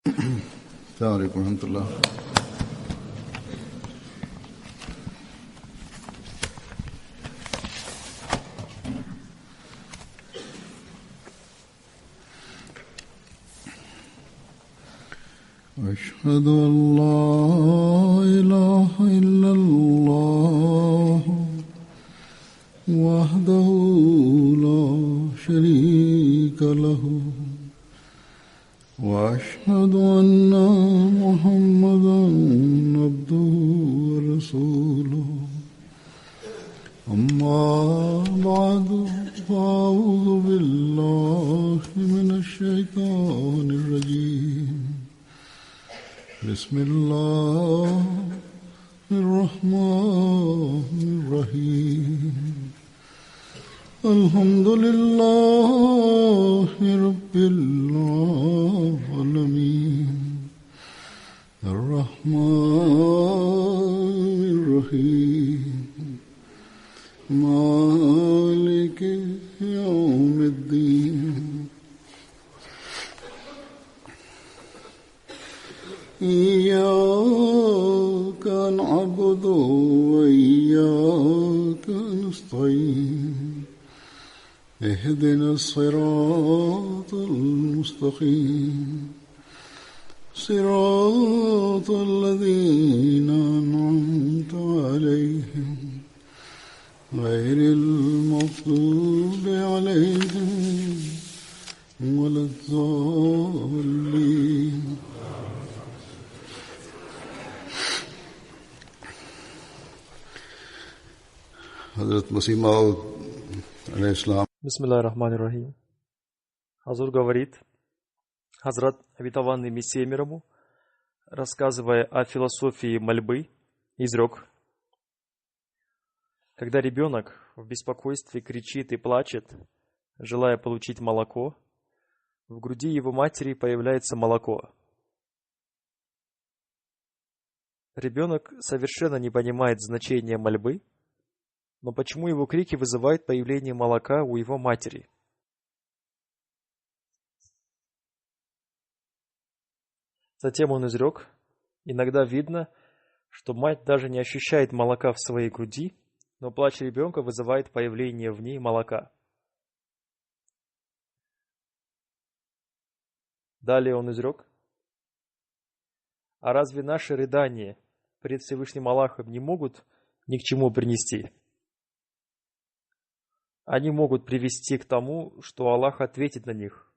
السلام عليكم ورحمة الله. أشهد أن لا إله إلا الله وحده لا شريك له وأشهد أن محمدا عبده ورسوله أما بعد فأعوذ بالله من الشيطان الرجيم بسم الله الرحمن الرحيم الحمد لله رب العالمين الرحمن الرحيم مالك يوم الدين إياك نعبد وإياك نستعين اهدنا الصراط المستقيم صراط الذين أنعمت عليهم غير المغضوب عليهم ولا الضالين. Hazrat Masih Maud алейхиссалам. Бисмиллахир рахманир рахим. Хазур говорит, Хазрат, обетованный Мессия мир ему, рассказывая о философии мольбы, изрек: когда ребенок в беспокойстве кричит и плачет, желая получить молоко, в груди его матери появляется молоко. Ребенок совершенно не понимает значения мольбы, но почему его крики вызывают появление молока у его матери? Затем он изрек: иногда видно, что мать даже не ощущает молока в своей груди, но плач ребенка вызывает появление в ней молока. Далее он изрек: а разве наши рыдания пред Всевышним Аллахом не могут ни к чему принести? Они могут привести к тому, что Аллах ответит на них.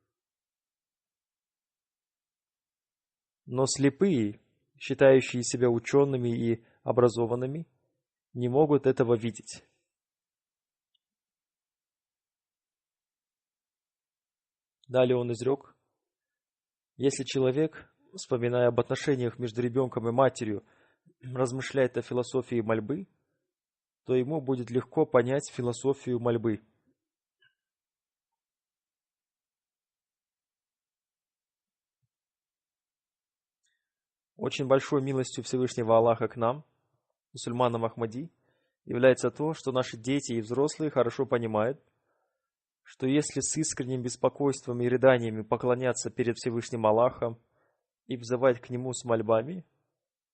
Но слепые, считающие себя учеными и образованными, не могут этого видеть. Далее он изрек: если человек, вспоминая об отношениях между ребенком и матерью, размышляет о философии мольбы, то ему будет легко понять философию мольбы. Очень большой милостью Всевышнего Аллаха к нам, мусульманам Ахмади, является то, что наши дети и взрослые хорошо понимают, что если с искренним беспокойством и рыданиями поклоняться перед Всевышним Аллахом и взывать к Нему с мольбами,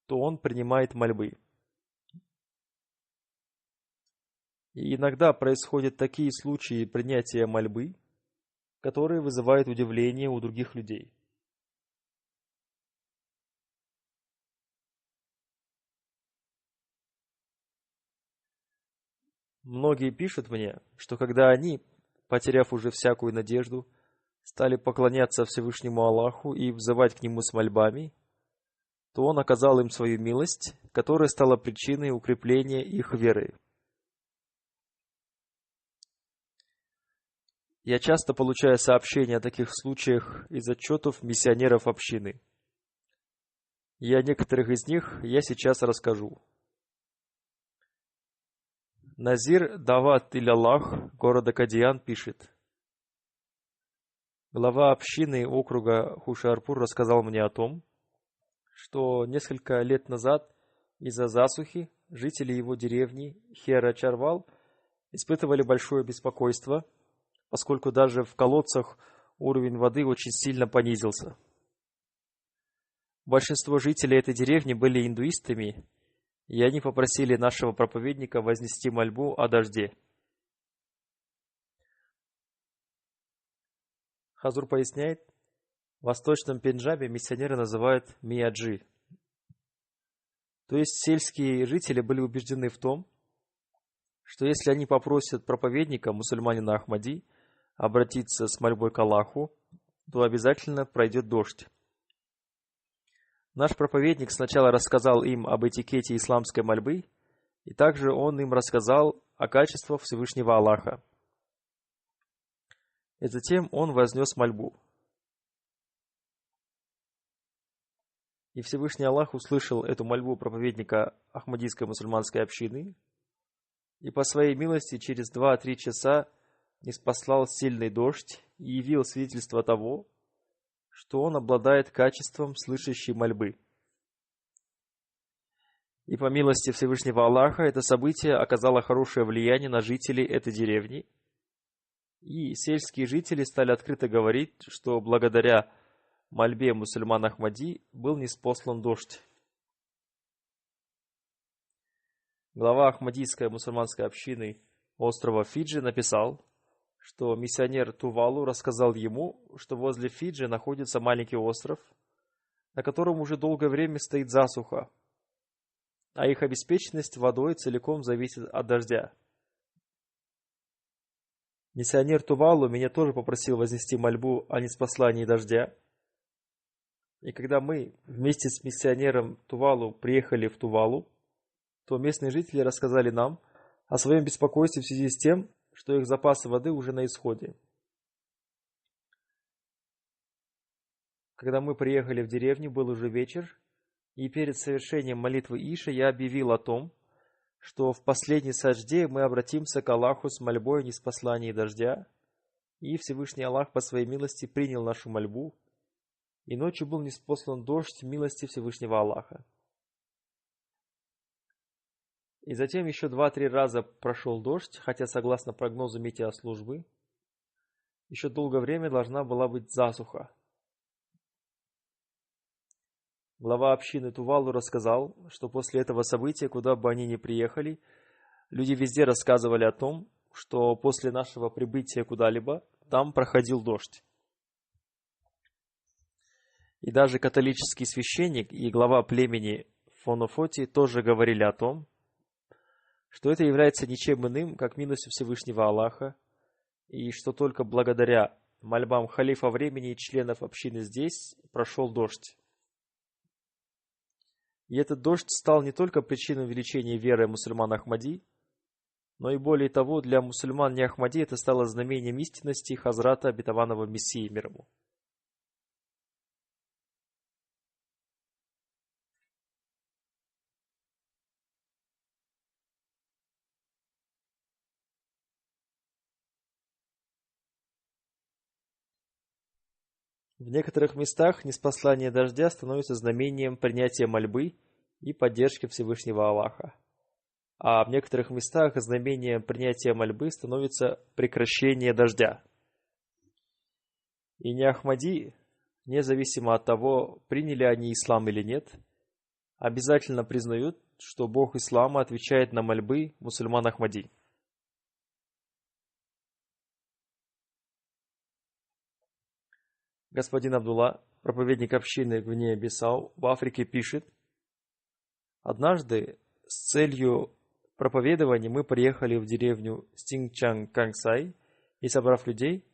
то Он принимает мольбы. И иногда происходят такие случаи принятия мольбы, которые вызывают удивление у других людей. Многие пишут мне, что когда они, потеряв уже всякую надежду, стали поклоняться Всевышнему Аллаху и взывать к Нему с мольбами, то Он оказал им свою милость, которая стала причиной укрепления их веры. Я часто получаю сообщения о таких случаях из отчетов миссионеров общины. И о некоторых из них я сейчас расскажу. Назир Дават Иляллах города Кадиян пишет: глава общины округа Хушиарпур рассказал мне о том, что несколько лет назад из-за засухи жители его деревни Хера-Чарвал испытывали большое беспокойство, поскольку даже в колодцах уровень воды очень сильно понизился. Большинство жителей этой деревни были индуистами, и они попросили нашего проповедника вознести мольбу о дожде. Хазур поясняет, в восточном Пенджабе миссионеры называют мияджи. То есть сельские жители были убеждены в том, что если они попросят проповедника, мусульманина Ахмади, обратиться с мольбой к Аллаху, то обязательно пройдет дождь. Наш проповедник сначала рассказал им об этикете исламской мольбы, и также он им рассказал о качествах Всевышнего Аллаха. И затем он вознес мольбу. И Всевышний Аллах услышал эту мольбу проповедника Ахмадийской мусульманской общины, и по своей милости через 2-3 часа ниспослал сильный дождь и явил свидетельство того, что он обладает качеством слышащей мольбы. И по милости Всевышнего Аллаха это событие оказало хорошее влияние на жителей этой деревни, и сельские жители стали открыто говорить, что благодаря мольбе мусульман Ахмади был ниспослан дождь. Глава Ахмадийской мусульманской общины острова Фиджи написал, что миссионер Тувалу рассказал ему, что возле Фиджи находится маленький остров, на котором уже долгое время стоит засуха, а их обеспеченность водой целиком зависит от дождя. Миссионер Тувалу меня тоже попросил вознести мольбу о ниспослании дождя. И когда мы вместе с миссионером Тувалу приехали в Тувалу, то местные жители рассказали нам о своем беспокойстве в связи с тем, что их запасы воды уже на исходе. Когда мы приехали в деревню, был уже вечер, и перед совершением молитвы Иша я объявил о том, что в последней саджде мы обратимся к Аллаху с мольбой о ниспослании дождя, и Всевышний Аллах по своей милости принял нашу мольбу, и ночью был ниспослан дождь милости Всевышнего Аллаха. И затем еще 2-3 раза прошел дождь, хотя согласно прогнозу метеослужбы, еще долгое время должна была быть засуха. Глава общины Тувалу рассказал, что после этого события, куда бы они ни приехали, люди везде рассказывали о том, что после нашего прибытия куда-либо там проходил дождь. И даже католический священник и глава племени Фонофоти тоже говорили о том, что это является ничем иным, как милостью Всевышнего Аллаха, и что только благодаря мольбам халифа времени и членов общины здесь прошел дождь. И этот дождь стал не только причиной увеличения веры мусульман Ахмади, но и более того, для мусульман не Ахмади это стало знамением истинности Хазрата обетованного Мессии мир ему. В некоторых местах ниспослание дождя становится знамением принятия мольбы и поддержки Всевышнего Аллаха. А в некоторых местах знамением принятия мольбы становится прекращение дождя. И не Ахмади, независимо от того, приняли они ислам или нет, обязательно признают, что Бог ислама отвечает на мольбы мусульман Ахмади. Господин Абдулла, проповедник общины Гвинея-Бисау в Африке, пишет: однажды с целью проповедования мы приехали в деревню Стингчан-Кангсай, и, собрав людей,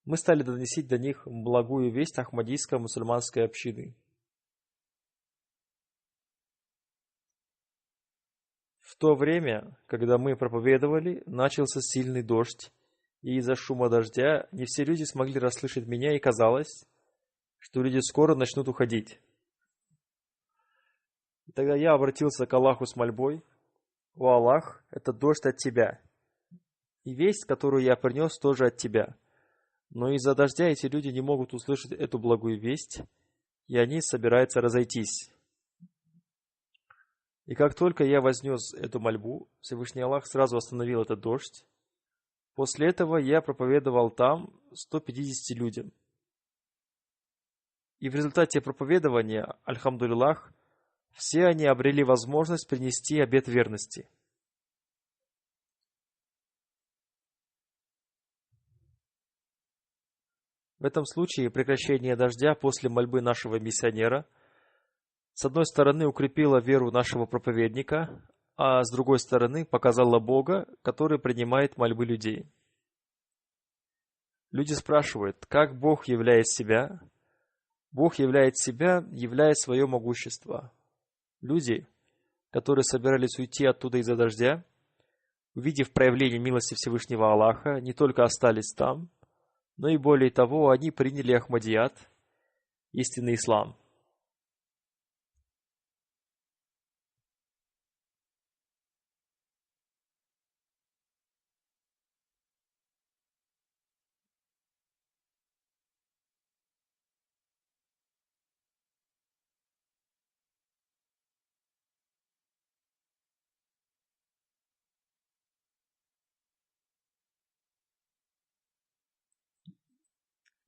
мы стали доносить до них благую весть ахмадийской мусульманской общины. В то время, когда мы проповедовали, начался сильный дождь, и из-за шума дождя не все люди смогли расслышать меня, и казалось, что люди скоро начнут уходить. И тогда я обратился к Аллаху с мольбой: «О Аллах, это дождь от Тебя, и весть, которую я принес, тоже от Тебя. Но из-за дождя эти люди не могут услышать эту благую весть, и они собираются разойтись». И как только я вознес эту мольбу, Всевышний Аллах сразу остановил этот дождь. После этого я проповедовал там 150 людям. И в результате проповедования, альхамдулиллах, все они обрели возможность принести обет верности. В этом случае прекращение дождя после мольбы нашего миссионера с одной стороны укрепило веру нашего проповедника, а с другой стороны показало Бога, который принимает мольбы людей. Люди спрашивают, как Бог являет себя? Бог являет себя, являя свое могущество. Люди, которые собирались уйти оттуда из-за дождя, увидев проявление милости Всевышнего Аллаха, не только остались там, но и более того, они приняли Ахмадият, истинный ислам.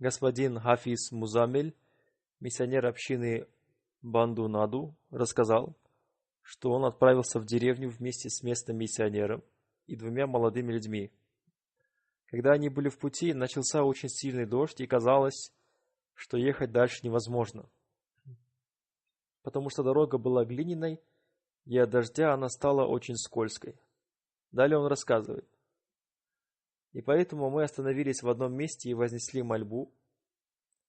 Господин Хафиз Музамиль, миссионер общины Банду-Наду, рассказал, что он отправился в деревню вместе с местным миссионером и 2 молодыми людьми. Когда они были в пути, начался очень сильный дождь, и казалось, что ехать дальше невозможно, потому что дорога была глиняной, и от дождя она стала очень скользкой. Далее он рассказывает. И поэтому мы остановились в одном месте и вознесли мольбу: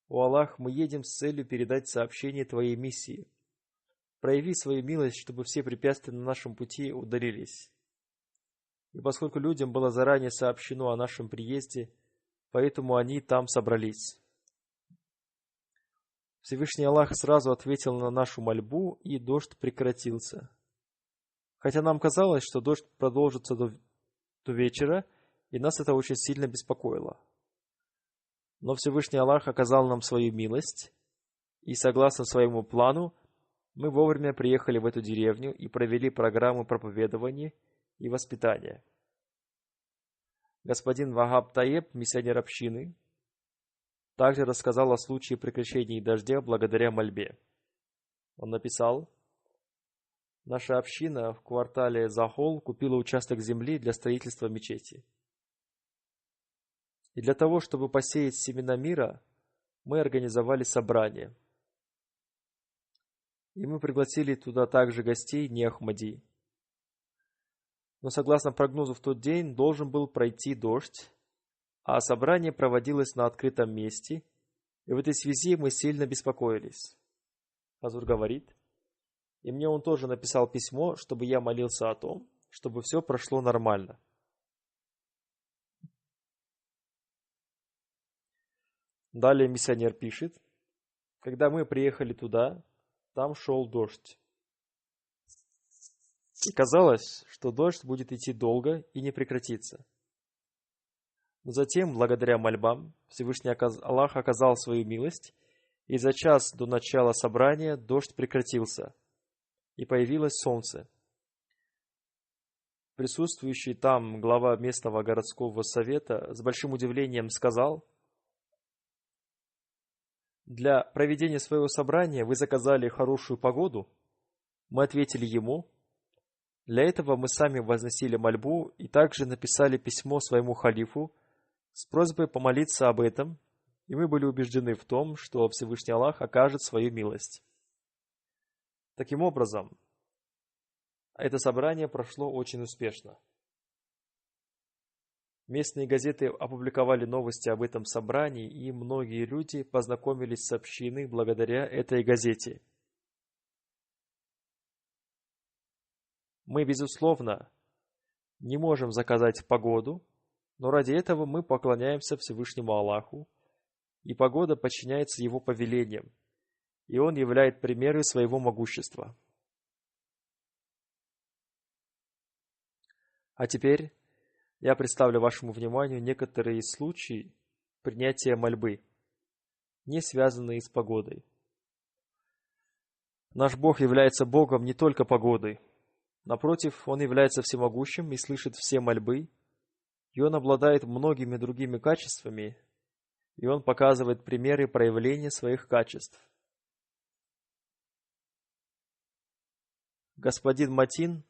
«О Аллах, мы едем с целью передать сообщение Твоей миссии. Прояви свою милость, чтобы все препятствия на нашем пути удалились». И поскольку людям было заранее сообщено о нашем приезде, поэтому они там собрались. Всевышний Аллах сразу ответил на нашу мольбу, и дождь прекратился. Хотя нам казалось, что дождь продолжится до вечера, и нас это очень сильно беспокоило. Но Всевышний Аллах оказал нам свою милость, и согласно своему плану, мы вовремя приехали в эту деревню и провели программу проповедования и воспитания. Господин Вахаб Таеб, миссионер общины, также рассказал о случае прекращения дождя благодаря мольбе. Он написал: «Наша община в квартале Захол купила участок земли для строительства мечети. И для того, чтобы посеять семена мира, мы организовали собрание. И мы пригласили туда также гостей не Ахмади. Но согласно прогнозу в тот день должен был пройти дождь, а собрание проводилось на открытом месте, и в этой связи мы сильно беспокоились». Хазур говорит: «И мне он тоже написал письмо, чтобы я молился о том, чтобы все прошло нормально». Далее миссионер пишет: «Когда мы приехали туда, там шел дождь. И казалось, что дождь будет идти долго и не прекратится. Но затем, благодаря мольбам, Всевышний Аллах оказал свою милость, и за час до начала собрания дождь прекратился, и появилось солнце. Присутствующий там глава местного городского совета с большим удивлением сказал: «Для проведения своего собрания вы заказали хорошую погоду?» Мы ответили ему: «Для этого мы сами возносили мольбу и также написали письмо своему халифу с просьбой помолиться об этом, и мы были убеждены в том, что Всевышний Аллах окажет свою милость». Таким образом, это собрание прошло очень успешно. Местные газеты опубликовали новости об этом собрании, и многие люди познакомились с общиной благодаря этой газете. Мы, безусловно, не можем заказать погоду, но ради этого мы поклоняемся Всевышнему Аллаху, и погода подчиняется Его повелениям, и Он являет примеры своего могущества. А теперь я представлю вашему вниманию некоторые случаи принятия мольбы, не связанные с погодой. Наш Бог является Богом не только погодой. Напротив, Он является всемогущим и слышит все мольбы, и Он обладает многими другими качествами, и Он показывает примеры проявления своих качеств. господин Матин,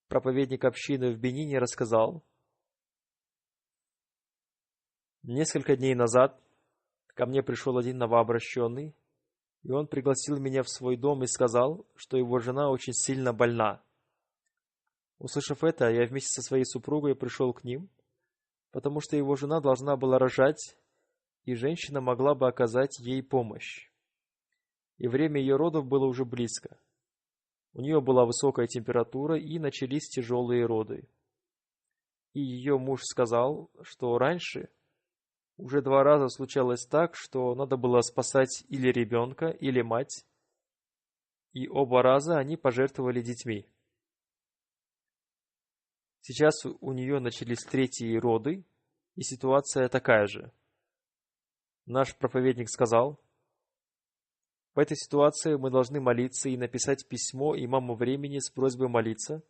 проповедник общины в Бенине, рассказал: несколько дней назад ко мне пришел один новообращенный, и он пригласил меня в свой дом и сказал, что его жена очень сильно больна. Услышав это, я вместе со своей супругой пришел к ним, потому что его жена должна была рожать, и женщина могла бы оказать ей помощь. И время ее родов было уже близко. У нее была высокая температура, и начались тяжелые роды. И ее муж сказал, что раньше уже 2 раза случалось так, что надо было спасать или ребенка, или мать, и оба раза они пожертвовали детьми. Сейчас у нее начались 3-е роды, и ситуация такая же. Наш проповедник сказал: в этой ситуации мы должны молиться и написать письмо имаму времени с просьбой молиться.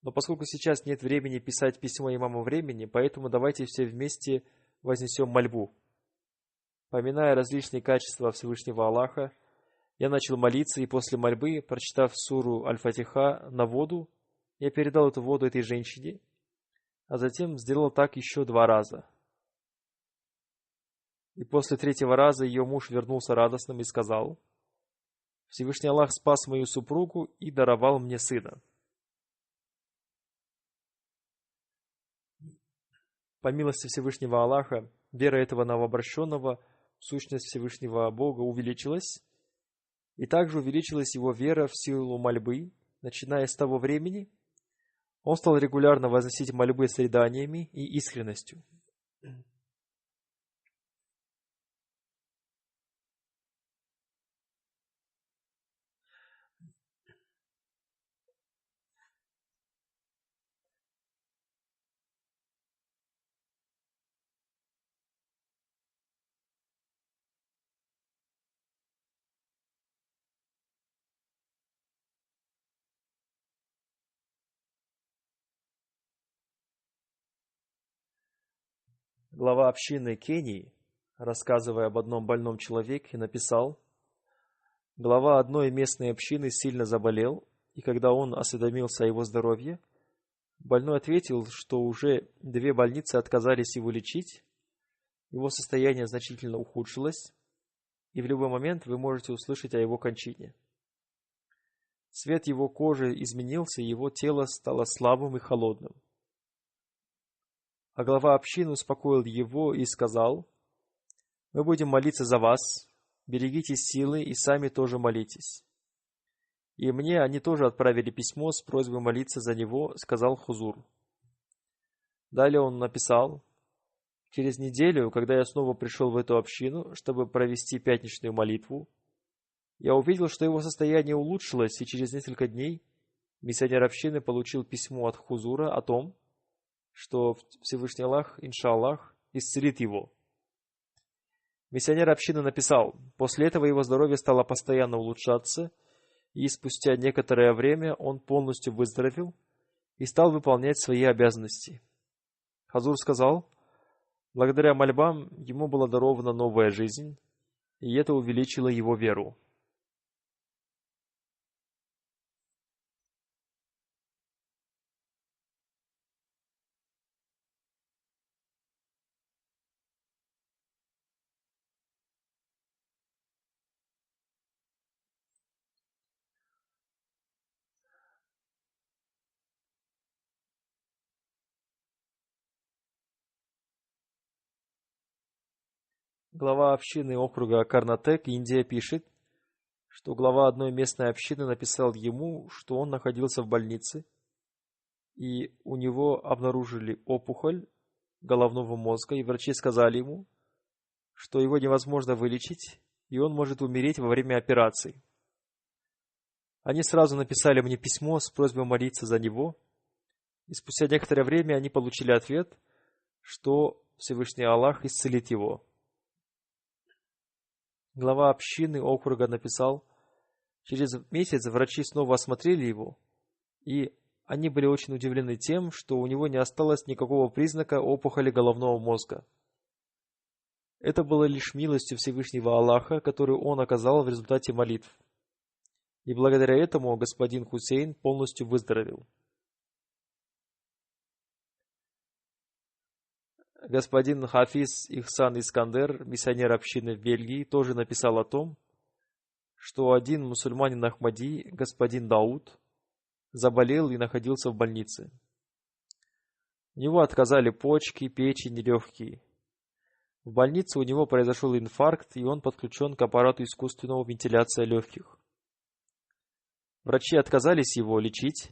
Но поскольку сейчас нет времени писать письмо имаму времени, поэтому давайте все вместе вознесем мольбу. Поминая различные качества Всевышнего Аллаха, я начал молиться, и после мольбы, прочитав суру Аль-Фатиха на воду, я передал эту воду этой женщине, а затем сделал так еще 2 раза. И после 3-го раза ее муж вернулся радостным и сказал: Всевышний Аллах спас мою супругу и даровал мне сына. По милости Всевышнего Аллаха, вера этого новообращенного в сущность Всевышнего Бога увеличилась, и также увеличилась его вера в силу мольбы. Начиная с того времени, он стал регулярно возносить мольбы с рыданиями и искренностью. Глава общины Кении, рассказывая об одном больном человеке, написал: глава одной местной общины сильно заболел, и когда он осведомился о его здоровье, больной ответил, что уже 2 больницы отказались его лечить, его состояние значительно ухудшилось, и в любой момент вы можете услышать о его кончине. Цвет его кожи изменился, и его тело стало слабым и холодным. А глава общины успокоил его и сказал: мы будем молиться за вас, берегите силы и сами тоже молитесь. И мне они тоже отправили письмо с просьбой молиться за него, сказал Хузур. Далее он написал: через неделю, когда я снова пришел в эту общину, чтобы провести пятничную молитву, я увидел, что его состояние улучшилось, и через несколько дней миссионер общины получил письмо от Хузура о том, что Всевышний Аллах, иншаллах, исцелит его. Миссионер общины написал: после этого его здоровье стало постоянно улучшаться, и спустя некоторое время он полностью выздоровел и стал выполнять свои обязанности. Хазур сказал: благодаря мольбам ему была дарована новая жизнь, и это увеличило его веру. Глава общины округа Карнатек, Индия, пишет, что глава одной местной общины написал ему, что он находился в больнице, и у него обнаружили опухоль головного мозга, и врачи сказали ему, что его невозможно вылечить, и он может умереть во время операции. Они сразу написали мне письмо с просьбой молиться за него, и спустя некоторое время они получили ответ, что Всевышний Аллах исцелит его. Глава общины округа написал: через месяц врачи снова осмотрели его, и они были очень удивлены тем, что у него не осталось никакого признака опухоли головного мозга. Это было лишь милостью Всевышнего Аллаха, которую он оказал в результате молитв. И благодаря этому господин Хусейн полностью выздоровел. Господин Хафиз Ихсан Искандер, миссионер общины в Бельгии, тоже написал о том, что один мусульманин Ахмади, господин Дауд, заболел и находился в больнице. У него отказали почки, печень и легкие. В больнице у него произошел инфаркт, и он подключен к аппарату искусственного вентиляции легких. Врачи отказались его лечить,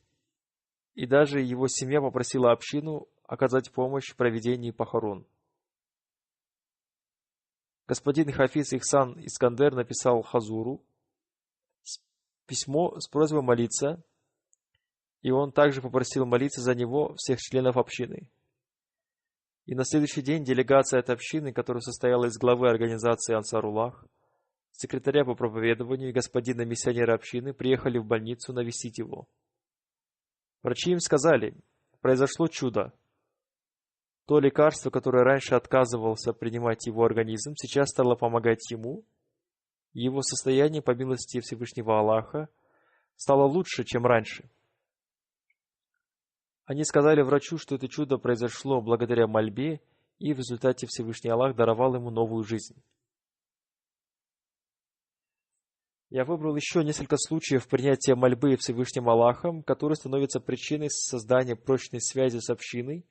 и даже его семья попросила общину оказать помощь в проведении похорон. Господин Хафиз Ихсан Искандер написал Хазуру письмо с просьбой молиться, и он также попросил молиться за него всех членов общины. И на следующий день делегация от общины, которая состояла из главы организации Ансаруллах, секретаря по проповедованию и господина миссионера общины, приехали в больницу навестить его. Врачи им сказали: произошло чудо. То лекарство, которое раньше отказывался принимать его организм, сейчас стало помогать ему, и его состояние, по милости Всевышнего Аллаха, стало лучше, чем раньше. Они сказали врачу, что это чудо произошло благодаря мольбе, и в результате Всевышний Аллах даровал ему новую жизнь. Я выбрал еще несколько случаев принятия мольбы Всевышним Аллахом, которые становятся причиной создания прочной связи с общиной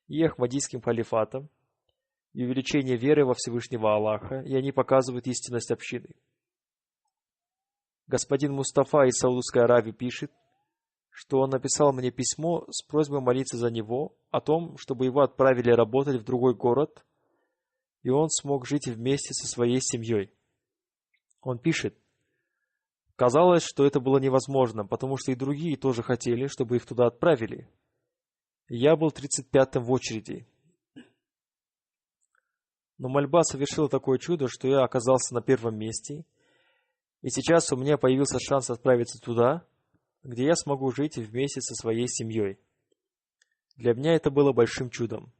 и Ахмадийским халифатом, и увеличения веры во Всевышнего Аллаха, и они показывают истинность общины. Господин Мустафа из Саудовской Аравии пишет, что он написал мне письмо с просьбой молиться за него, о том, чтобы его отправили работать в другой город, и он смог жить вместе со своей семьей. Он пишет: казалось, что это было невозможно, потому что и другие тоже хотели, чтобы их туда отправили. Я был 35-м в очереди. Но мольба совершила такое чудо, что я оказался на первом месте, и сейчас у меня появился шанс отправиться туда, где я смогу жить вместе со своей семьей. Для меня это было большим чудом.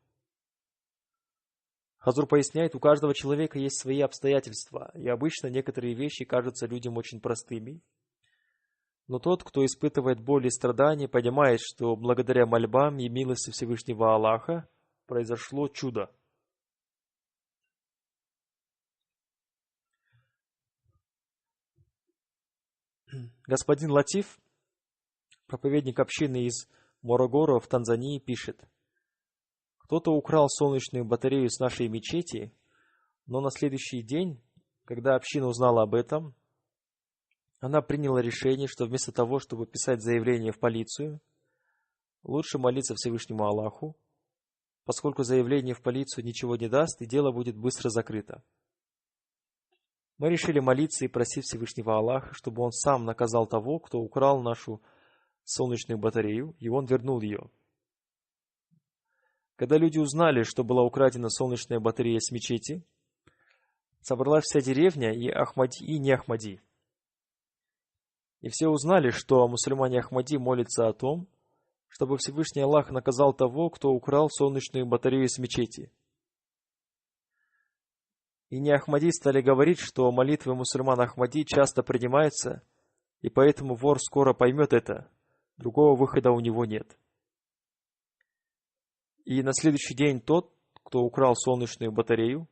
Хазур поясняет, у каждого человека есть свои обстоятельства, и обычно некоторые вещи кажутся людям очень простыми. Но тот, кто испытывает боль и страдания, понимает, что благодаря мольбам и милости Всевышнего Аллаха произошло чудо. Господин Латиф, проповедник общины из Морогоро в Танзании, пишет: кто-то украл солнечную батарею с нашей мечети, но на следующий день, когда община узнала об этом, она приняла решение, что вместо того, чтобы писать заявление в полицию, лучше молиться Всевышнему Аллаху, поскольку заявление в полицию ничего не даст, и дело будет быстро закрыто. Мы решили молиться и просить Всевышнего Аллаха, чтобы Он сам наказал того, кто украл нашу солнечную батарею, и Он вернул ее. Когда люди узнали, что была украдена солнечная батарея с мечети, собралась вся деревня, и Ахмади, и не Ахмади. И все узнали, что мусульмане Ахмади молятся о том, чтобы Всевышний Аллах наказал того, кто украл солнечную батарею с мечети. И не Ахмади стали говорить, что молитвы мусульман Ахмади часто принимаются, и поэтому вор скоро поймет это. Другого выхода у него нет. И на следующий день тот, кто украл солнечную батарею,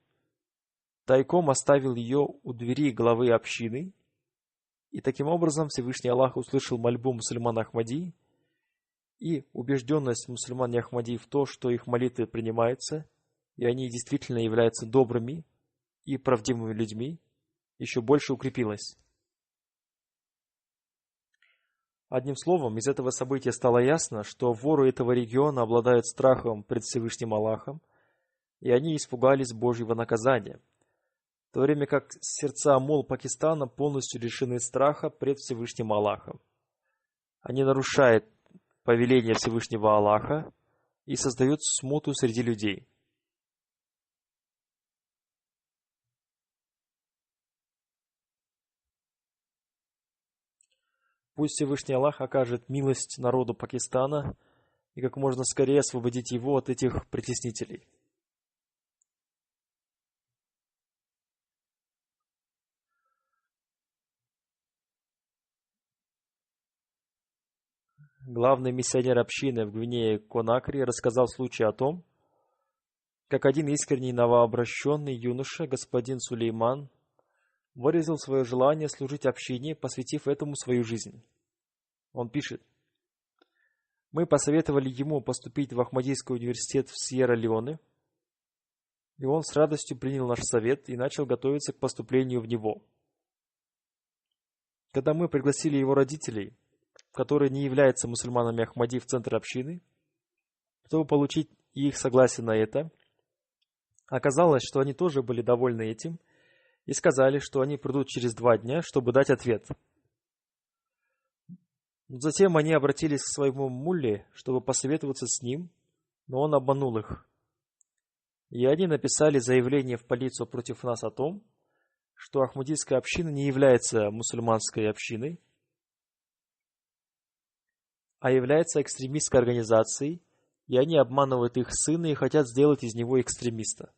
тайком оставил ее у двери главы общины, и таким образом Всевышний Аллах услышал мольбу мусульман Ахмади и убежденность мусульман Ахмади в то, что их молитвы принимаются, и они действительно являются добрыми и правдивыми людьми, еще больше укрепилась. Одним словом, из этого события стало ясно, что воры этого региона обладают страхом пред Всевышним Аллахом, и они испугались Божьего наказания, в то время как сердца мул Пакистана полностью лишены страха пред Всевышним Аллахом. Они нарушают повеление Всевышнего Аллаха и создают смуту среди людей. Пусть Всевышний Аллах окажет милость народу Пакистана и как можно скорее освободить его от этих притеснителей. главный миссионер общины в Гвинее-Конакри, рассказал случай о том, как один искренний новообращенный юноша, господин Сулейман, выразил свое желание служить общине, посвятив этому свою жизнь. Он пишет: «Мы посоветовали ему поступить в Ахмадийский университет в Сьерра-Леоне, и он с радостью принял наш совет и начал готовиться к поступлению в него. Когда мы пригласили его родителей, которые не являются мусульманами Ахмади, в центр общины, чтобы получить их согласие на это, оказалось, что они тоже были довольны этим и сказали, что они придут через 2 дня, чтобы дать ответ. Затем они обратились к своему мулле, чтобы посоветоваться с ним, но он обманул их. И они написали заявление в полицию против нас о том, что Ахмадийская община не является мусульманской общиной, а является экстремистской организацией, и они обманывают их сына и хотят сделать из него экстремиста.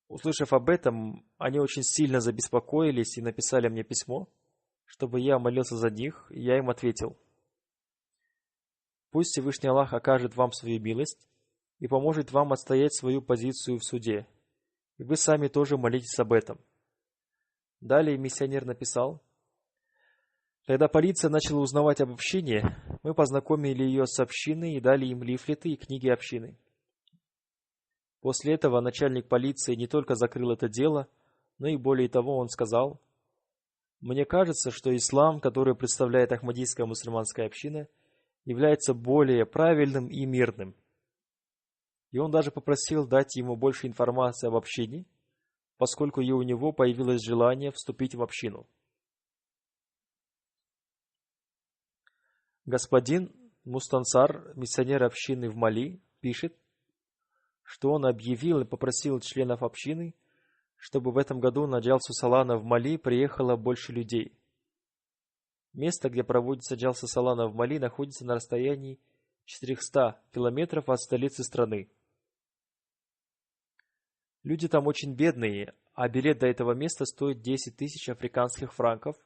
Услышав об этом, они очень сильно забеспокоились и написали мне письмо, чтобы я молился за них, и я им ответил: «Пусть Всевышний Аллах окажет вам свою милость и поможет вам отстоять свою позицию в суде, и вы сами тоже молитесь об этом». Далее миссионер написал: «Когда полиция начала узнавать об общине, мы познакомили ее с общиной и дали им лифлеты и книги общины. После этого начальник полиции не только закрыл это дело, но и более того он сказал: мне кажется, что ислам, который представляет Ахмадийская мусульманская община, является более правильным и мирным». И он даже попросил дать ему больше информации об общине, поскольку и у него появилось желание вступить в общину. Господин Мустансар, миссионер общины в Мали, пишет, что он объявил и попросил членов общины, чтобы в этом году на Джалсу Салана в Мали приехало больше людей. Место, где проводится Джалса Салана в Мали, находится на расстоянии 400 километров от столицы страны. Люди там очень бедные, а билет до этого места стоит 10 тысяч африканских франков.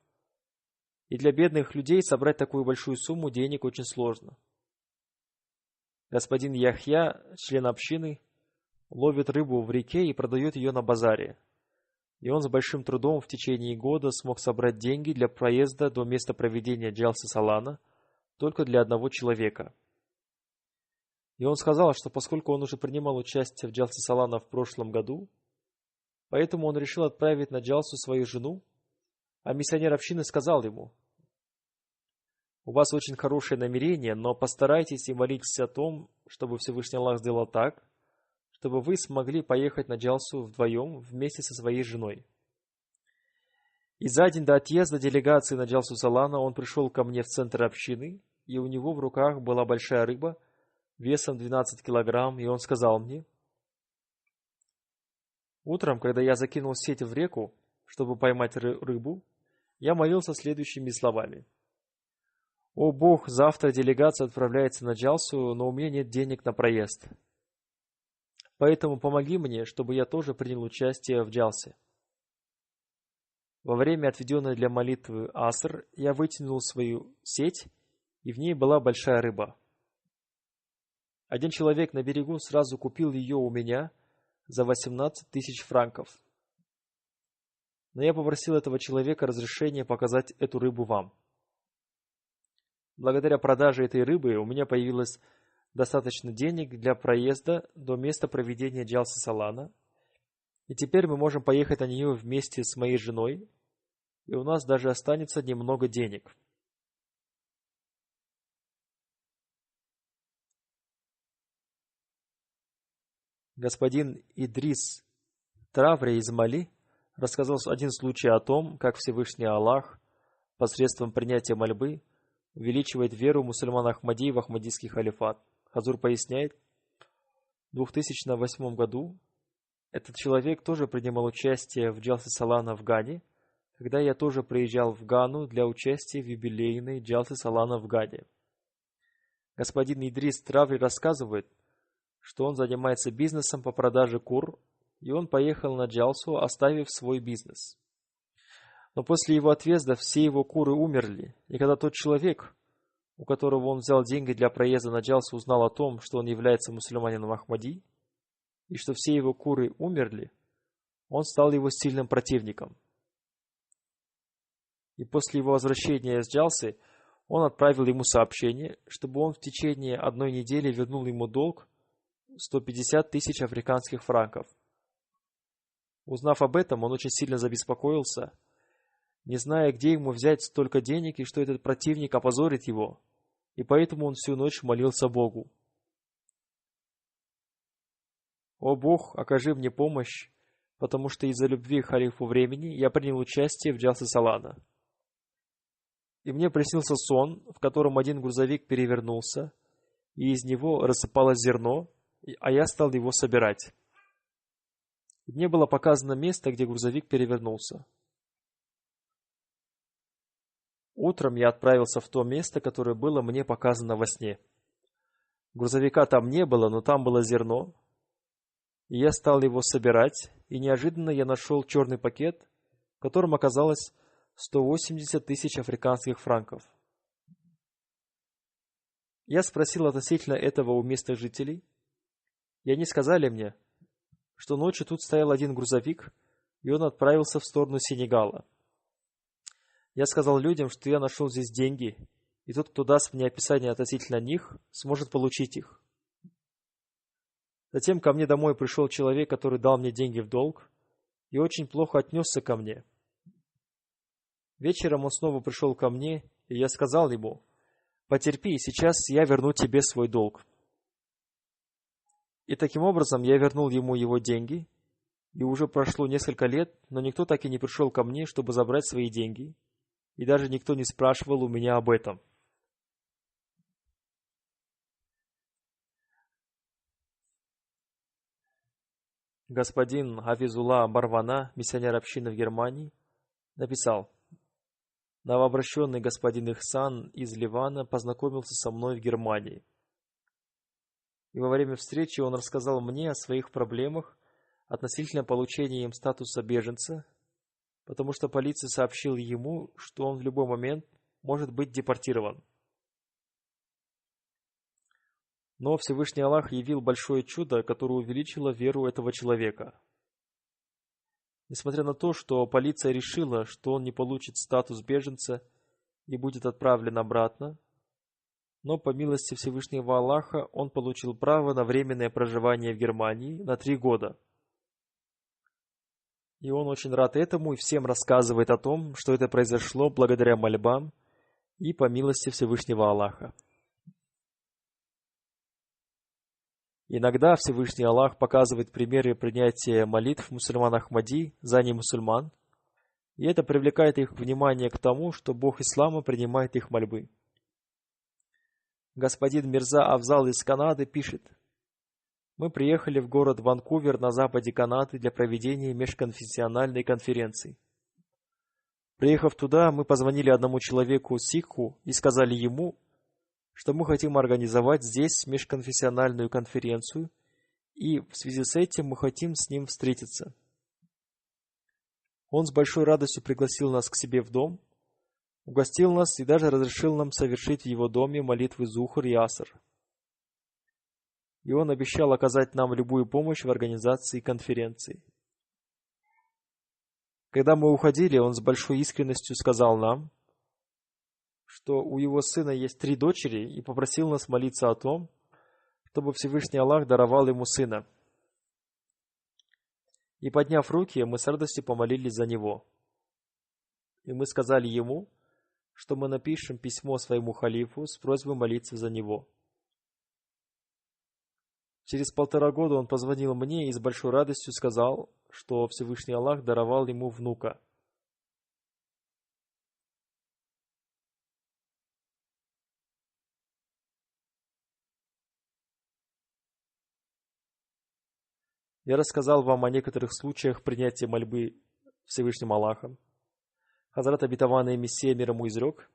И для бедных людей собрать такую большую сумму денег очень сложно. Господин Яхья, член общины, ловит рыбу в реке и продает ее на базаре. И он с большим трудом в течение года смог собрать деньги для проезда до места проведения Джалсы Салана только для одного человека. И он сказал, что поскольку он уже принимал участие в Джалсе Салана в прошлом году, поэтому он решил отправить на Джалсу свою жену, а миссионер общины сказал ему: «У вас очень хорошее намерение, но постарайтесь и молитесь о том, чтобы Всевышний Аллах сделал так, чтобы вы смогли поехать на Джалсу вдвоем вместе со своей женой». И за день до отъезда делегации на Джалсу Салана он пришел ко мне в центр общины, и у него в руках была большая рыба весом 12 килограмм, и он сказал мне: «Утром, когда я закинул сеть в реку, чтобы поймать рыбу, я молился следующими словами: «О Бог, завтра делегация отправляется на Джалсу, но у меня нет денег на проезд. Поэтому помоги мне, чтобы я тоже принял участие в Джалсе». Во время отведенной для молитвы Аср я вытянул свою сеть, и в ней была большая рыба. Один человек на берегу сразу купил ее у меня за 18 тысяч франков. Но я попросил этого человека разрешения показать эту рыбу вам. Благодаря продаже этой рыбы у меня появилось достаточно денег для проезда до места проведения Джалсы Салана, и теперь мы можем поехать на нее вместе с моей женой, и у нас даже останется немного денег. Господин Идрис Траври из Мали рассказал один случай о том, как Всевышний Аллах посредством принятия мольбы увеличивает веру мусульман Ахмади в Ахмадийский халифат. Хазур поясняет: в 2008 году этот человек тоже принимал участие в Джалсе Салана в Гане, когда я тоже приезжал в Гану для участия в юбилейной Джалсе Салана в Гане. Господин Идрис Траври рассказывает, что он занимается бизнесом по продаже кур, и он поехал на Джалсу, оставив свой бизнес. Но после его отъезда все его куры умерли, и когда тот человек, у которого он взял деньги для проезда на Джалсу, узнал о том, что он является мусульманином Ахмади, и что все его куры умерли, он стал его сильным противником. И после его возвращения из Джалсы он отправил ему сообщение, чтобы он в течение 1 недели вернул ему долг 150 тысяч африканских франков. Узнав об этом, он очень сильно забеспокоился, не зная, где ему взять столько денег и что этот противник опозорит его, и поэтому он всю ночь молился Богу. «О Бог, окажи мне помощь, потому что из-за любви к халифу времени я принял участие в Джалсе Салана. И мне приснился сон, в котором один грузовик перевернулся, и из него рассыпалось зерно, а я стал его собирать. И мне было показано место, где грузовик перевернулся. Утром я отправился в то место, которое было мне показано во сне. Грузовика там не было, но там было зерно, и я стал его собирать, и неожиданно я нашел черный пакет, в котором оказалось 180 тысяч африканских франков. Я спросил относительно этого у местных жителей, и они сказали мне, что ночью тут стоял один грузовик, и он отправился в сторону Сенегала. Я сказал людям, что я нашел здесь деньги, и тот, кто даст мне описание относительно них, сможет получить их. Затем ко мне домой пришел человек, который дал мне деньги в долг, и очень плохо отнесся ко мне. Вечером он снова пришел ко мне, и я сказал ему: «Потерпи, сейчас я верну тебе свой долг». И таким образом я вернул ему его деньги, и уже прошло несколько лет, но никто так и не пришел ко мне, чтобы забрать свои деньги, и даже никто не спрашивал у меня об этом. Господин Хафизулла Барвана, миссионер общины в Германии, написал: «Новообращенный господин Ихсан из Ливана познакомился со мной в Германии. И во время встречи он рассказал мне о своих проблемах относительно получения им статуса беженца, потому что полиция сообщила ему, что он в любой момент может быть депортирован. Но Всевышний Аллах явил большое чудо, которое увеличило веру этого человека. Несмотря на то, что полиция решила, что он не получит статус беженца и будет отправлен обратно, но по милости Всевышнего Аллаха он получил право на временное проживание в Германии на 3 года. И он очень рад этому и всем рассказывает о том, что это произошло благодаря мольбам и по милости Всевышнего Аллаха. Иногда Всевышний Аллах показывает примеры принятия молитв мусульман Ахмади за немусульман, и это привлекает их внимание к тому, что Бог Ислама принимает их мольбы. Господин Мирза Афзал из Канады пишет: «Мы приехали в город Ванкувер на западе Канады для проведения межконфессиональной конференции. Приехав туда, мы позвонили одному человеку сикху и сказали ему, что мы хотим организовать здесь межконфессиональную конференцию, и в связи с этим мы хотим с ним встретиться. Он с большой радостью пригласил нас к себе в дом, угостил нас и даже разрешил нам совершить в его доме молитвы Зухр и Аср. И он обещал оказать нам любую помощь в организации конференции. Когда мы уходили, он с большой искренностью сказал нам, что у его сына есть 3 дочери, и попросил нас молиться о том, чтобы Всевышний Аллах даровал ему сына. И подняв руки, мы с радостью помолились за него. И мы сказали ему, что мы напишем письмо своему халифу с просьбой молиться за него. Через 1,5 года он позвонил мне и с большой радостью сказал, что Всевышний Аллах даровал ему внука. Я рассказал вам о некоторых случаях принятия мольбы Всевышним Аллахом. Хазрат обетованный Мессия мир ему изрек: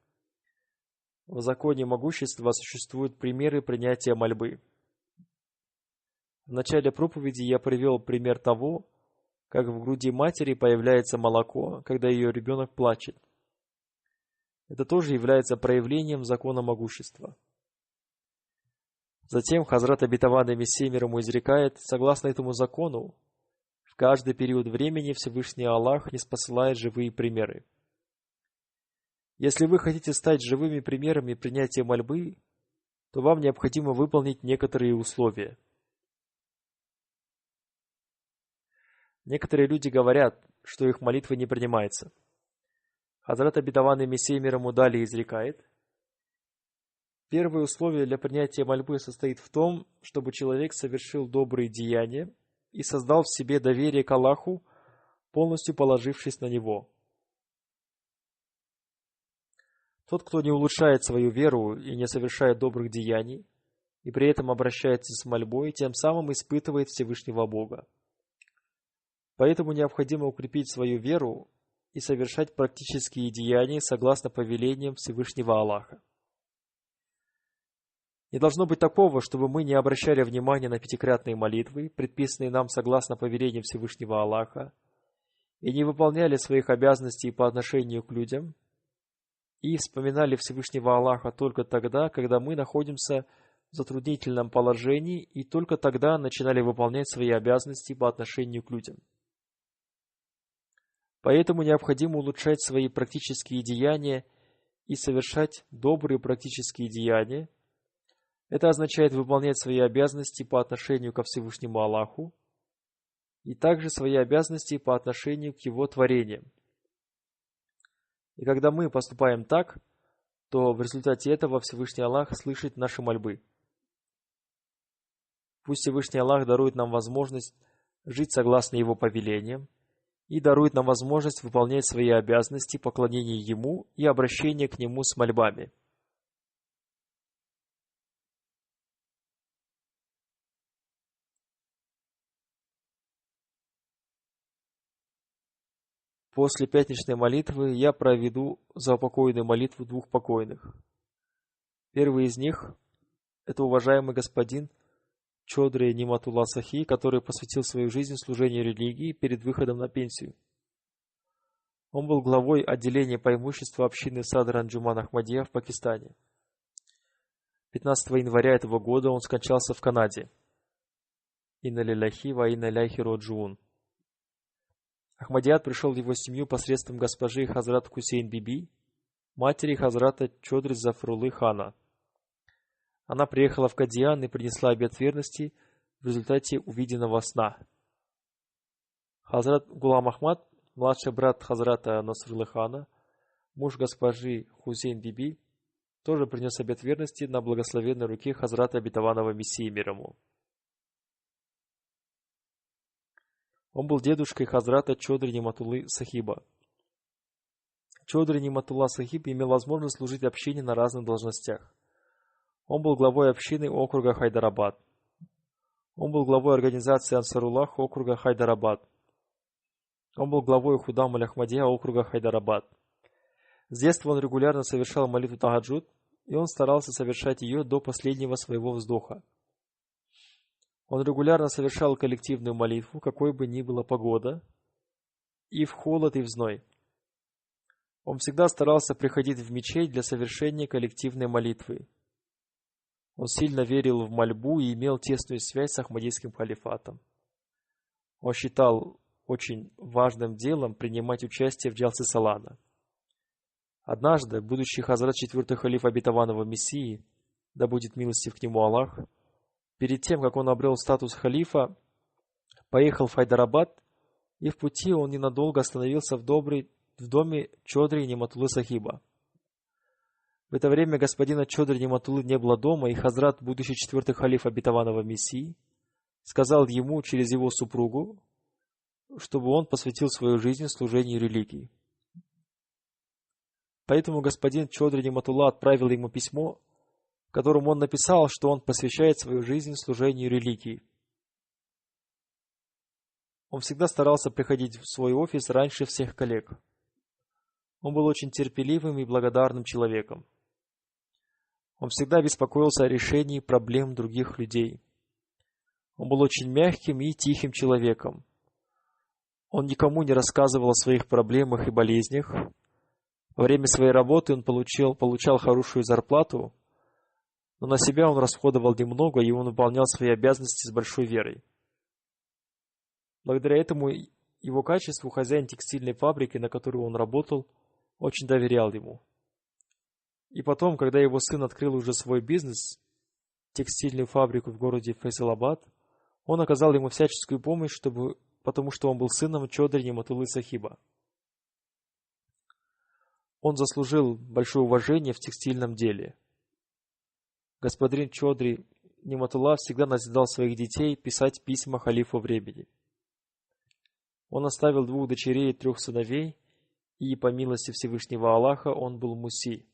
в законе могущества существуют примеры принятия мольбы. В начале проповеди я привел пример того, как в груди матери появляется молоко, когда ее ребенок плачет. Это тоже является проявлением закона могущества. Затем Хазрат Обетованный Мессия мир ему изрекает: согласно этому закону, в каждый период времени Всевышний Аллах ниспосылает живые примеры. Если вы хотите стать живыми примерами принятия мольбы, то вам необходимо выполнить некоторые условия. Некоторые люди говорят, что их молитва не принимается. Хазрат Обетованный Мессия мир ему далее изрекает: первое условие для принятия мольбы состоит в том, чтобы человек совершил добрые деяния и создал в себе доверие к Аллаху, полностью положившись на Него. Тот, кто не улучшает свою веру и не совершает добрых деяний, и при этом обращается с мольбой, тем самым испытывает Всевышнего Бога. Поэтому необходимо укрепить свою веру и совершать практические деяния согласно повелениям Всевышнего Аллаха. Не должно быть такого, чтобы мы не обращали внимания на пятикратные молитвы, предписанные нам согласно повелениям Всевышнего Аллаха, и не выполняли своих обязанностей по отношению к людям, и вспоминали Всевышнего Аллаха только тогда, когда мы находимся в затруднительном положении, и только тогда начинали выполнять свои обязанности по отношению к людям. Поэтому необходимо улучшать свои практические деяния и совершать добрые практические деяния. Это означает выполнять свои обязанности по отношению ко Всевышнему Аллаху и также свои обязанности по отношению к Его творениям. И когда мы поступаем так, то в результате этого Всевышний Аллах слышит наши мольбы. Пусть Всевышний Аллах дарует нам возможность жить согласно Его повелениям и дарует нам возможность выполнять свои обязанности поклонения Ему и обращения к Нему с мольбами. После пятничной молитвы я проведу заупокойную молитву двух покойных. Первый из них – это уважаемый господин Чодри Ниматулла Сахи, который посвятил свою жизнь служению религии перед выходом на пенсию. Он был главой отделения по имуществу общины Садр Анджуман Ахмадия в Пакистане. 15 января этого года он скончался в Канаде. Инна лилляхи ва инна иляйхи роджуун. Ахмадият пришел в его семью посредством госпожи Хазрат Хусейн Биби, матери Хазрата Чодри Зафрулы Хана. Она приехала в Кадьян и принесла обет верности в результате увиденного сна. Хазрат Гулам Ахмад, младший брат Хазрата Насрулы Хана, муж госпожи Хусейн Биби, тоже принес обет верности на благословенной руке Хазрата Обетованного Мессии мир ему. Он был дедушкой Хазрата Чодри Ниматуллы Сахиба. Чодри Ниматулла Сахиб имел возможность служить общине на разных должностях. Он был главой общины округа Хайдарабад. Он был главой организации Ансаруллах округа Хайдарабад. Он был главой Худам аль-Ахмадия округа Хайдарабад. С детства он регулярно совершал молитву Тахаджуд, и он старался совершать ее до последнего своего вздоха. Он регулярно совершал коллективную молитву, какой бы ни была погода, и в холод, и в зной. Он всегда старался приходить в мечеть для совершения коллективной молитвы. Он сильно верил в мольбу и имел тесную связь с Ахмадийским халифатом. Он считал очень важным делом принимать участие в Джалсе Салана. Однажды, будущий Хазрат четвертый халиф Обетованного Мессии, да будет милостив к нему Аллах, перед тем, как он обрел статус халифа, поехал в Хайдарабад, и в пути он ненадолго остановился в доме Чодри Ниматуллы Сахиба. В это время господина Чодри Ниматуллы не было дома, и Хазрат, будущий четвертый халиф Обетованного Мессии, сказал ему через его супругу, чтобы он посвятил свою жизнь служению религии. Поэтому господин Чодри Ниматулла отправил ему письмо, в котором он написал, что он посвящает свою жизнь служению религии. Он всегда старался приходить в свой офис раньше всех коллег. Он был очень терпеливым и благодарным человеком. Он всегда беспокоился о решении проблем других людей. Он был очень мягким и тихим человеком. Он никому не рассказывал о своих проблемах и болезнях, Во время своей работы он получал хорошую зарплату, но на себя он расходовал немного, и он выполнял свои обязанности с большой верой. Благодаря этому его качеству хозяин текстильной фабрики, на которой он работал, очень доверял ему. И потом, когда его сын открыл уже свой бизнес, текстильную фабрику в городе Фейсалабад, он оказал ему всяческую помощь, потому что он был сыном Чодри Ниматуллы Сахиба. Он заслужил большое уважение в текстильном деле. Господин Чодри Ниматулла всегда назидал своих детей писать письма халифу времени. Он оставил 2 дочерей и 3 сыновей, и, по милости Всевышнего Аллаха, он был муси.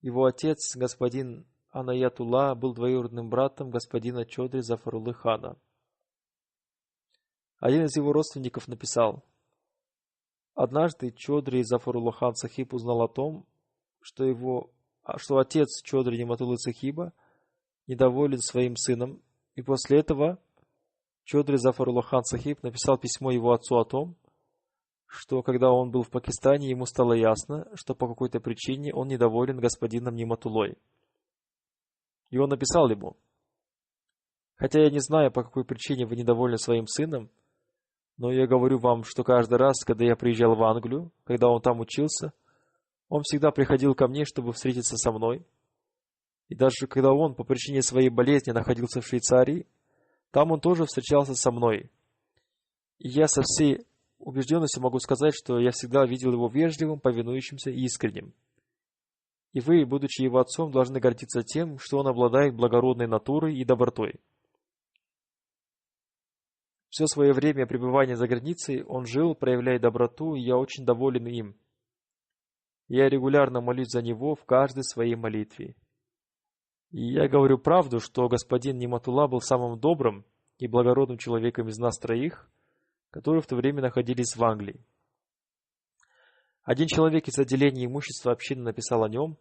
Его отец, господин Анаятулла, был двоюродным братом господина Чодри Зафаруллы хана. Один из его родственников написал: однажды Чодри Зафарулла хан Сахиб узнал о том, что отец Чодри Ниматуллы Сахиба недоволен своим сыном, и после этого Чодри Зафарулла хан Сахиб написал письмо его отцу о том, что когда он был в Пакистане, ему стало ясно, что по какой-то причине он недоволен господином Ниматуллой. И он написал ему: хотя я не знаю, по какой причине вы недовольны своим сыном, но я говорю вам, что каждый раз, когда я приезжал в Англию, когда он там учился, он всегда приходил ко мне, чтобы встретиться со мной. И даже когда он по причине своей болезни находился в Швейцарии, там он тоже встречался со мной. И я со всей убежденностью могу сказать, что я всегда видел его вежливым, повинующимся и искренним. И вы, будучи его отцом, должны гордиться тем, что он обладает благородной натурой и добротой. Все свое время пребывания за границей он жил, проявляя доброту, и я очень доволен им. Я регулярно молюсь за него в каждой своей молитве. И я говорю правду, что господин Ниматулла был самым добрым и благородным человеком из нас 3, которые в то время находились в Англии. Один человек из отделения имущества общины написал о нем: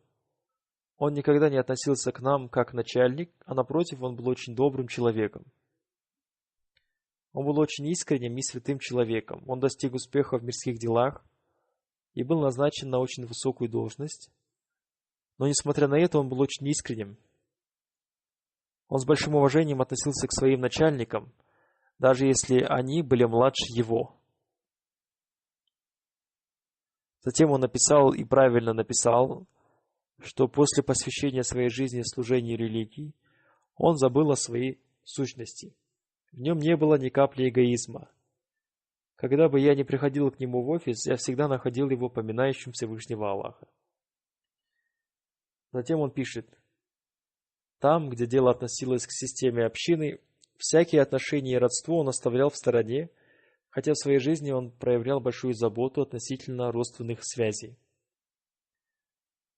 он никогда не относился к нам как начальник, а напротив, он был очень добрым человеком. Он был очень искренним и святым человеком. Он достиг успеха в мирских делах и был назначен на очень высокую должность. Но, несмотря на это, он был очень искренним. Он с большим уважением относился к своим начальникам, даже если они были младше его. Затем он написал, и правильно написал, что после посвящения своей жизни служению религии он забыл о своей сущности. В нем не было ни капли эгоизма. Когда бы я ни приходил к нему в офис, я всегда находил его поминающим Всевышнего Аллаха. Затем он пишет: там, где дело относилось к системе общины, всякие отношения и родство он оставлял в стороне, хотя в своей жизни он проявлял большую заботу относительно родственных связей.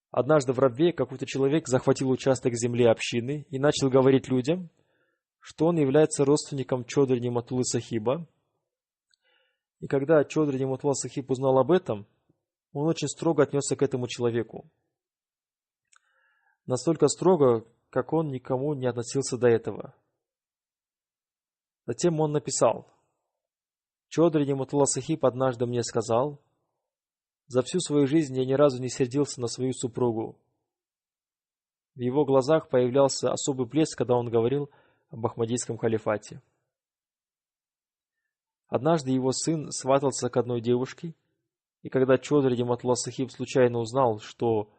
Однажды в Рабве какой-то человек захватил участок земли общины и начал говорить людям, что он является родственником Чодри Ниматуллы Сахиба. И когда Чодри Ниматулла Сахиб узнал об этом, он очень строго отнесся к этому человеку. Настолько строго, как он никому не относился до этого. Затем он написал: Чодри Ниматулла Сахиб однажды мне сказал: за всю свою жизнь я ни разу не сердился на свою супругу. В его глазах появлялся особый блеск, когда он говорил об Ахмадийском халифате. Однажды его сын сватался к одной девушке, и когда Чодри Ниматулла Сахиб случайно узнал, что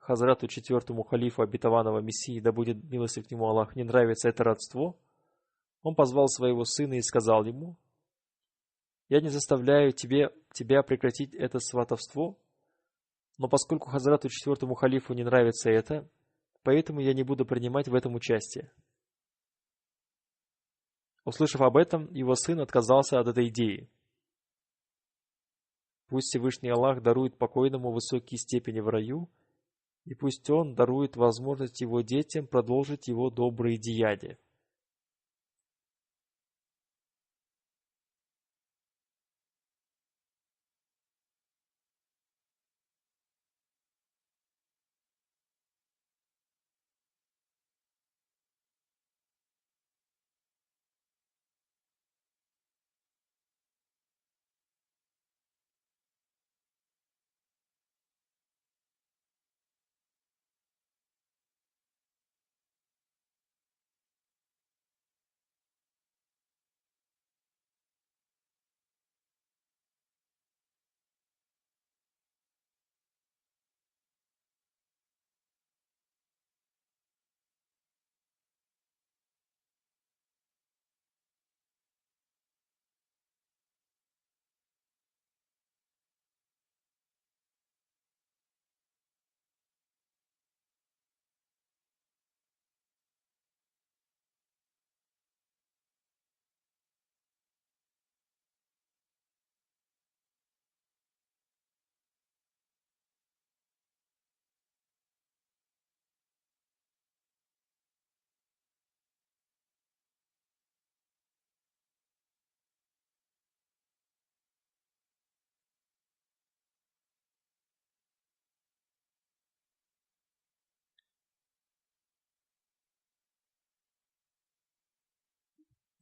Хазрату 4-му халифу обетованного Мессии, да будет милостив к нему Аллах, не нравится это родство, он позвал своего сына и сказал ему: я не заставляю тебя прекратить это сватовство, но поскольку Хазрату 4-му халифу не нравится это, поэтому я не буду принимать в этом участие. Услышав об этом, его сын отказался от этой идеи. Пусть Всевышний Аллах дарует покойному высокие степени в раю, и пусть Он дарует возможность его детям продолжить его добрые деяния.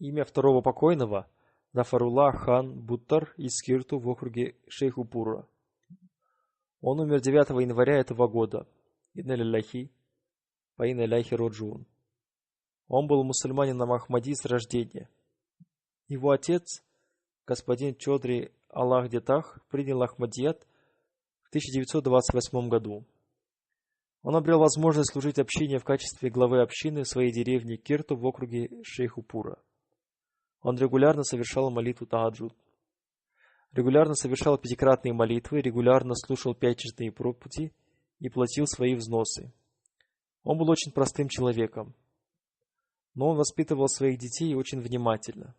Имя второго покойного – Зафаруллах хан Буттар из Скирту в округе Шейхупура. Он умер 9 января этого года. Инна лилляхи, ва инна иляйхи раджиун. Он был мусульманином Ахмади с рождения. Его отец, господин Чодри Аллах Детах, принял Ахмадият в 1928 году. Он обрел возможность служить общине в качестве главы общины в своей деревне Кирту в округе Шейхупура. Он регулярно совершал молитву Таджуд, регулярно совершал пятикратные молитвы, регулярно слушал пятничные проповеди и платил свои взносы. Он был очень простым человеком, но он воспитывал своих детей очень внимательно.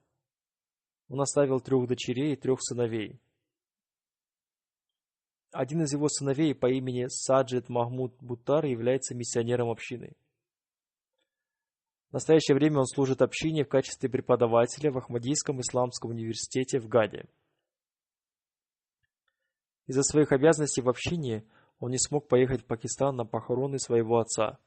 Он оставил 3 дочерей и 3 сыновей. Один из его сыновей по имени Саджид Махмуд Буттар является миссионером общины. В настоящее время он служит общине в качестве преподавателя в Ахмадийском исламском университете в Гаде. Из-за своих обязанностей в общине он не смог поехать в Пакистан на похороны своего отца.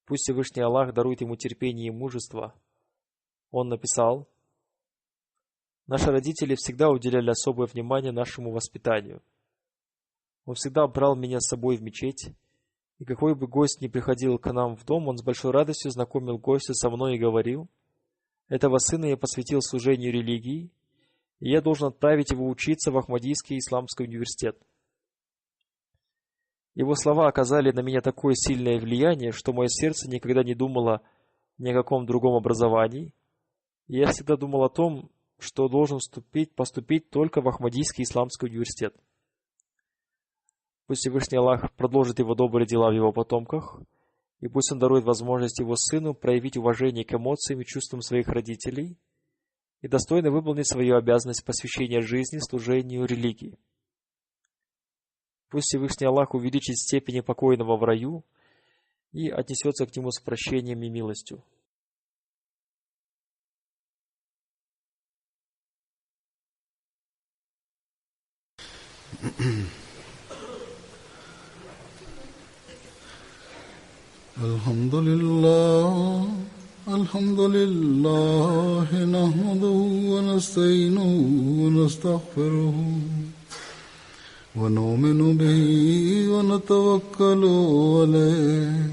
Пусть Всевышний Аллах дарует ему терпение и мужество. Он написал: «Наши родители всегда уделяли особое внимание нашему воспитанию. Он всегда брал меня с собой в мечеть, и какой бы гость ни приходил к нам в дом, он с большой радостью знакомил гостя со мной и говорил: этого сына я посвятил служению религии, и я должен отправить его учиться в Ахмадийский исламский университет». Его слова оказали на меня такое сильное влияние, что мое сердце никогда не думало ни о каком другом образовании, и я всегда думал о том, что должен поступить только в Ахмадийский исламский университет. Пусть Всевышний Аллах продолжит его добрые дела в его потомках, и пусть он дарует возможность его сыну проявить уважение к эмоциям и чувствам своих родителей и достойно выполнить свою обязанность посвящения жизни служению религии. Пусть Всевышний Аллах увеличит степени покойного в раю и отнесется к нему с прощением и милостью. الحمد لله نحمده ونستعينه ونستغفره ونؤمن به ونتوكل عليه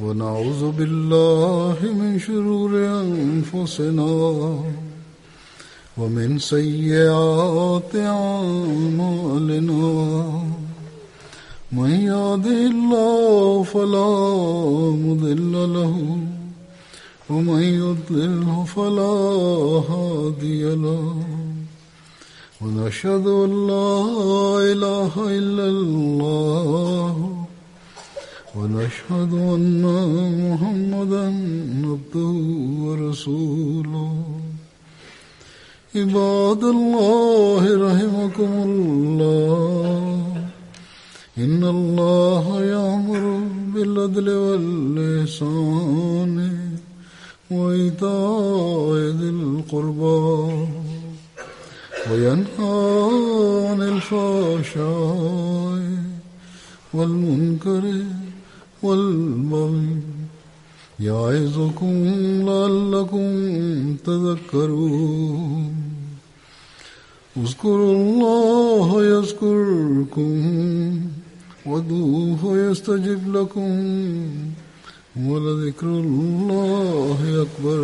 ونعوذ بالله من شرور أنفسنا ومن سيئات أعمالنا من يهده الله فلا مضل له ومن يضلله فلا هادي له ونشهد أن لا إله إلا الله ونشهد أن محمدا عبده ورسوله عباد الله رحمكم الله إن الله يأمر بالعدل والإحسان وإيتاء ذي القربى وينهى عن الفحشاء والمنكر والبغي يعظكم لعلكم تذكرون اذكروا الله يذكركم وادعوه يستجب لكم ولذكر الله أكبر